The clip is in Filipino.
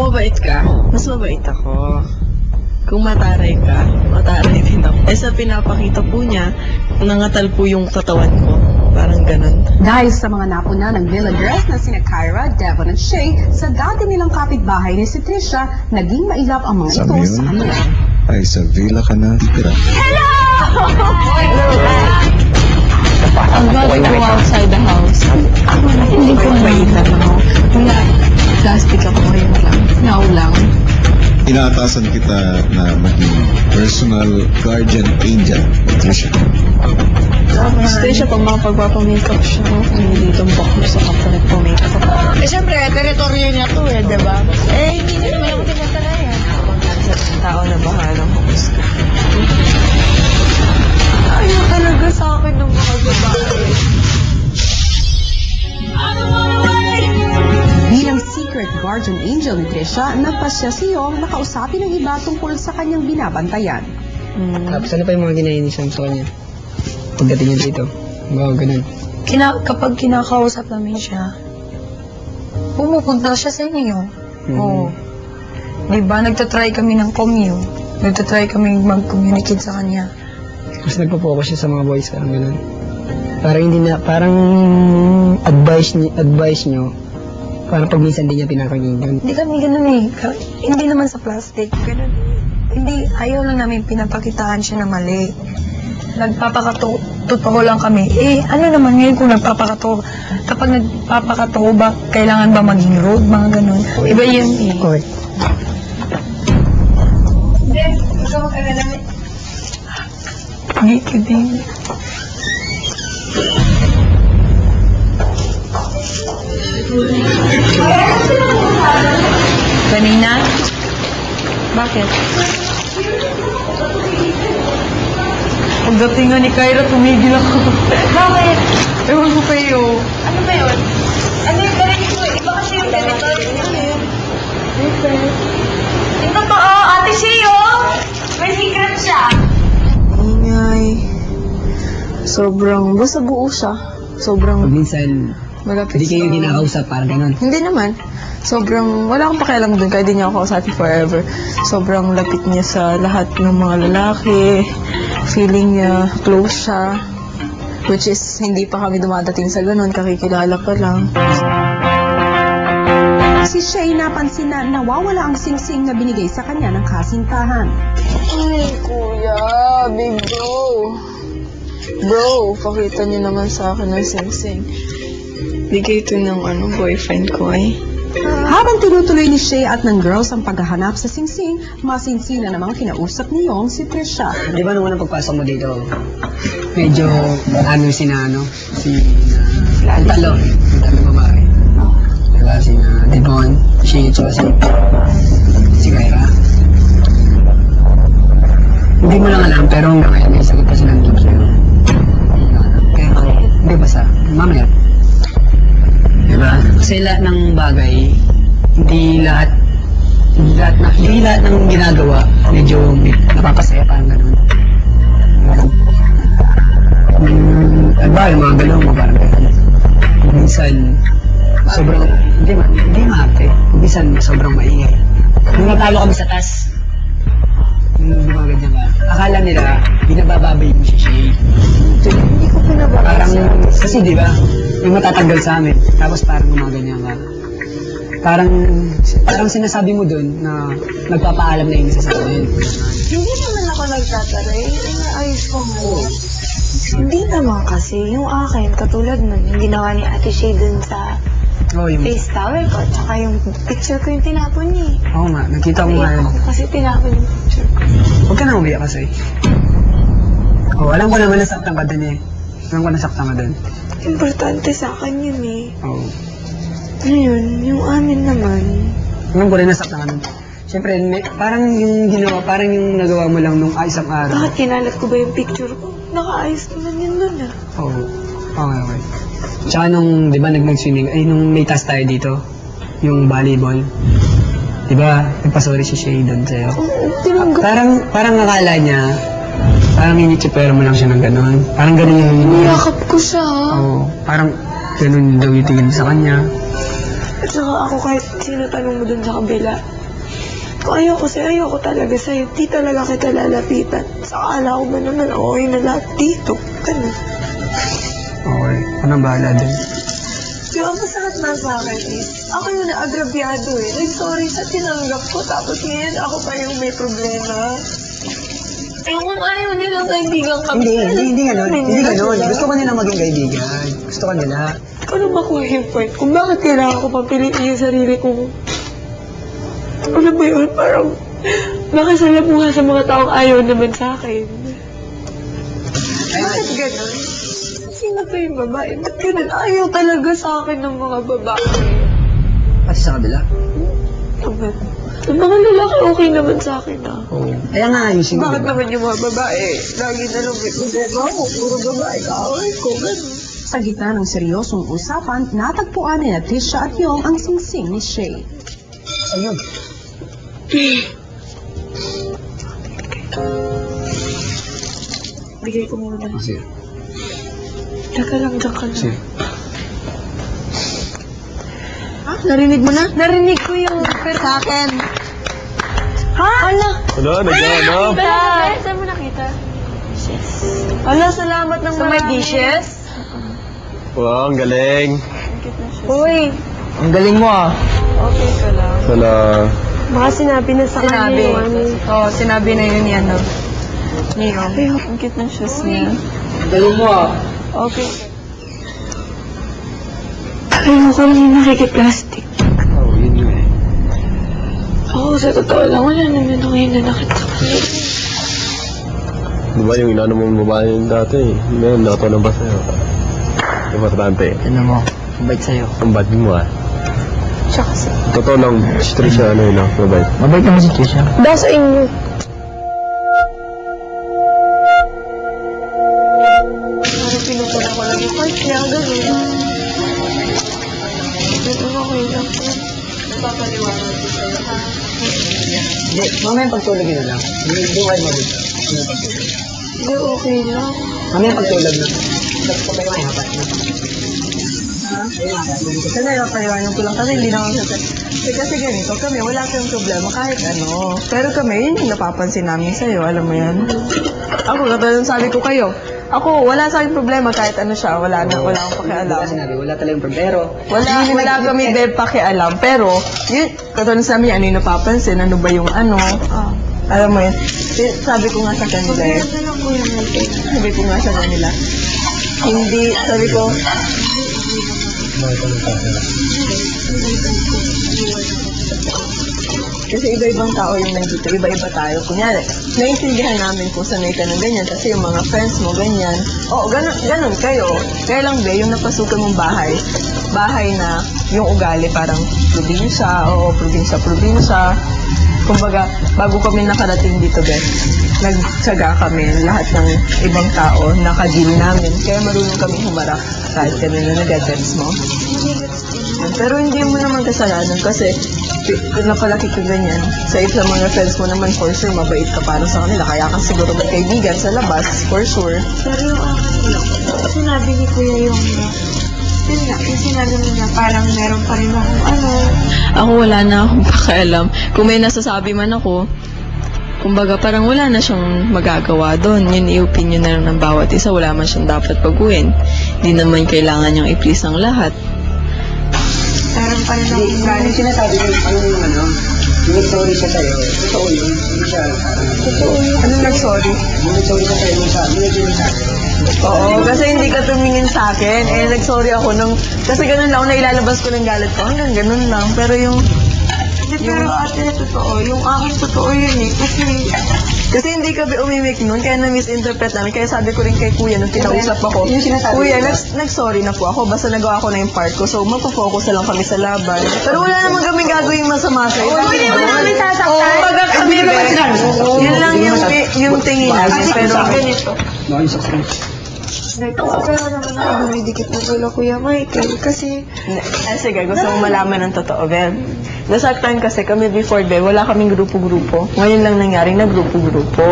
mabait ka, mas mabait ako. Kung mataray ka, mataray din ako. Eh sa pinapakita po niya, nangatal po yung katawan ko. Parang ganun. Dahil sa mga napuna ng Villa Girls na sina Kyra, Devon at Shay, sa dati nilang kapitbahay ni si Trisha, naging mailap ang mga ito sa kanila. Ay sa villa ka na tira. Hello! I'm gonna go outside the house. Hindi ko maitan ako. Wala, plastic ako ngayon lang. Now lang. Inaatasan kita na maging personal guardian angel. Trisha. Stay siya pag mga pagpapamakeup siya. Hindi dito ang baklo sa kapwa nagpamakeup ako. Eh, syempre, teritoryo niya to eh, diba? Eh, hindi na naman ako tinatalayan. Sa tao na bahalang humusga. Ayaw talaga sa akin ng mga babae. Bilang secret guardian angel ni Trisha, nagpasya si Yong na kausapin ng iba tungkol sa kanyang binabantayan. Tapos ano pa yung mga ginainisang sa kanya? Pagdating niya dito. Mga ganun. Kapag kinakausap namin siya, pumupunta siya sa inyo. Oo. Diba, nagtatry kami ng commune. Nagtatry kami mag-communicate sa kanya. Mas nagpo-focus siya sa mga boys, parang ganun. Parang hindi na, parang advice nyo, parang pag minsan hindi niya pinakinggan. Hindi kami ganun eh. Hindi naman sa plastic. Ganun. Hindi, ayaw lang namin pinapakitaan siya na mali. Nagpapakatotoo lang kami. Eh, ano naman ngayon kung nagpapakatotoo? Kapag nagpapakatotoo ba, kailangan ba maging rude? Mga ganun. Iba yun eh. Okay. Hindi, ikaw magkagalamit. Hindi, hindi. Kanina? Bakit? Pagdating nga ni Kyra, tumigil ako. Bakit? Ewan ko kayo. Ano ba yun? Ano yung galing ko? Iba kasi yung territory niya. Yung totoo, Ate Sheo! May secret siya. Ingay. Sobrang, basta buo siya. Sobrang Pag minsan, malapit hindi kayo sa- kinakausap, parang ganun. Hindi naman. Sobrang, wala akong pakialam dun, kaya di niya ako kausapin forever. Sobrang lapit niya sa lahat ng mga lalaki. Feeling niya, close siya. Which is, hindi pa kami dumadating sa ganun, kakikilala pa lang. Si Shay napansin na nawawala ang singsing na binigay sa kanya ng kasintahan. Ay, kuya, big bro. Bro, pakita niyo naman sa akin ng sing-sing. Bigay ito ng boyfriend ko ay. Habang tinutuloy ni Shay at ng girls ang paghahanap sa singsing, masinsina namang kinausap ni Yong si Trisha. Di ba nung unang pagpasok mo dito, medyo si Talo babae. Diba, si Devon, si Kyra. Hindi mo lang alam, pero hanggang ngayon may sagot pa silang job sa'yo. Kaya, hindi basta, mamaya. Diba? Kasi lahat ng bagay, hindi lahat ng ginagawa, medyo napapasaya, parang ganun. Yung mga galaw mo, parang ganun. Minsan, sobrang, hindi maarte. Minsan, sobrang maingay. Nung natalo kami sa taas, gumaganyan ka, akala nila, binabababay mo si Shay. Hindi ko pinababasa. Parang, kasi di ba, yung matatanggal sa amin, tapos parang gumaganyan ka. Parang sinasabi mo dun na nagpapaalam na yung isa sa akin. Hindi naman ako nagtataray. Inaayos ko mo. Hindi naman kasi. Yung akin, katulad nun, yung ginawa ni Ate Shay dun sa Yung face towel ko, tsaka yung picture ko yung tinapon niya. Oo nga, nakita ko nga yun. Ako kasi tinapon yung picture ko. Huwag ka na umiyak kasi. Alam ko naman nasaktan ka dun eh. Alam ko nasaktan ka dun. Importante sa akin yun eh. Oo. Ngayon, yung amin naman. Alam ko rin nasaktan ka dun. Siyempre, parang yung ginawa, parang yung nagawa mo lang nung isang araw. Bakit kinalat ko ba yung picture ko? Nakaayos naman yun nun ah. Oo. Okay. Tsaka nung, di ba, nag-swimming, nung may task tayo dito, yung volleyball, di ba, nagpasorry si Shay doon sa'yo. Tinanggap. Parang akala niya, parang initsipero mo lang siya ng gano'n. Parang gano'n yung... Niyakap ko siya. Oo, parang gano'n daw yung tingin sa kanya. At saka ako kahit sino tanong mo dun sa kabila, Ayoko talaga sa'yo. Di talaga kita lalapitan. Sakala ko ba naman okay na lahat dito. Ganun. Okay. Anong bahala dun? Di ba masakit na sa akin eh. Ako yung naagrabyado eh. Like, sorry sa tinanggap ko. Tapos ngayon ako pa yung may problema. Ayaw nilang kaibigan kami. Hindi ganun. Gusto ko nila maging kaibigan. Gusto ko nila. Ano ba kung yung point? Kung bakit kailangan ko papilitin yung sarili ko? Ano ba yun? Parang nakasalamuha sa mga taong ayaw naman sa akin. Bakit ganun? Sino to yung babae? Ba't ganun? Ayaw talaga sa akin ng mga babae. Pati sa kabila. Yung mga lalaki okay naman sa akin ah. Oo. Kaya nga ayusin ko. Bakit Diba? naman yung mga babae? Lagi na lang may problema ako. Puro babae kaaway ko. Ganun. Sa gitna ng seryosong usapan, natagpuan ni Tisha at Yong ang singsing ni Shay. Ayun. Bigay ko muna. Sige. Teka lang, dyan ka lang. Sige. Narinig mo na? Narinig ko yung sa akin. Ha? Ala! Ano? Nagano? Saan mo nakita? Ala, salamat ng marami. Sa may dishes? Wow, ang galing. Uy, Ang galing mo ah. okay ka lang. Sala. Baka sinabi na sa kanya yung ano. Oo, sinabi na yun yan, no? Niyo. Ang cute ng shoes niya. Ang galing mo ah. Okay. Ayoko rin yung nakikiplastic. Oh, yun yun eh. Oo, sa totoo lang, wala naman ako yun na nakita ko. Diba yung inano mong babae yung dati eh. Ngayon, nakatawa ba sa'yo? Importante. Ano mo? Ang bait sa'yo. Ang bad mo ah. Siya kasi. Totoo lang, straight siya, ano yun ah, mabait. Mabait naman si Trisha. Dahil sa inyo. Parang pinupunan ko lang yung part niya, gano'n. Okay lang. Napapaliwanag ko sa'yo, ha? Hindi, mamaya pagtulog yun na lang. Hindi kayo mabait. Hindi, okay lang. Mamaya pagtulog na. Tapos pa kayo hapat na. Kasi napapaliwanag ko lang kasi hindi naman sa... Kasi ganito kami, wala kang problema kahit ano. Pero kami, yun yung napapansin namin sa'yo, alam mo yan. Ako, katulad sabi ko kayo, ako, wala sa akin problema kahit ano siya, wala akong pakialam. Kasi sinabi, wala talagang pero. Wala kami din pakialam, pero, yun, katulad sa amin, ano yung napapansin, ano ba yung ano, alam mo yun, sabi ko nga sa kanila, sabi ko nga sa kanila, hindi, sabi ko, kasi iba-ibang tao yung nandito, iba-iba tayo. Kunyari, naiintindihan namin kung sanay ka ng ganyan kasi yung mga friends mo ganyan. Oo, ganun kayo. Kaya lang ba, yung napasukan mong bahay na yung ugali parang probinsya, probinsya. Kumbaga, bago kami nakarating dito, nagtsaga kami lahat ng ibang tao, nakagil namin. Kaya marunong kami humarap kahit ganun na nag-gets mo. Pero hindi mo naman kasalanan kasi kung napalaki ka ganyan, sa isa mga friends mo naman for sure, mabait ka para sa kanila. Kaya ka siguro magkaibigan sa labas, for sure. Pero yung sinabi ni Kuya yung yun nga, yung sinabi mo na parang meron pa rin akong ano. Ako wala na akong pakialam. Kung may nasasabi man ako, kumbaga parang wala na siyang magagawa doon. Yun i-opinion na lang ng bawat isa. Wala man siyang dapat baguhin. Hindi naman kailangan niyang i-please ang lahat. Meron pa rin akong Yung sinasabi ko, yung nag-sorry siya sa'yo. Totoo yun. Hindi siya, Ano nag-sorry? nag-sorry siya sa'yo. Yung sabi. Oo, kasi hindi ka tumingin sa akin. Nag-sorry ako nung... Kasi ganun lang, nailalabas ko ng galit ko. Hanggang ganun lang. Pero yung... pero ate, totoo. Yung akin totoo yun eh. Kasi hindi ka umimik nun, kaya na-misinterpret namin. Kaya sabi ko rin kay Kuya nung kinausap ako, Yung sinasabi Kuya, ko. nag-sorry na po ako. Basta nagawa ko na yung part ko. So, magpo-focus na lang kami sa laban. Pero wala naman kami gagawin masama sa'yo. Hindi mo namin sasaktan. Oo, baga kami, yun lang yung tingin namin. Pero ganito. Pero naman ako dumidikit na kila Kuya Michael kasi Sige, gusto mong malaman ng totoo, Bel. Nasaktan kasi kami before, Bel, wala kaming grupo-grupo. Ngayon lang nangyaring na grupo-grupo.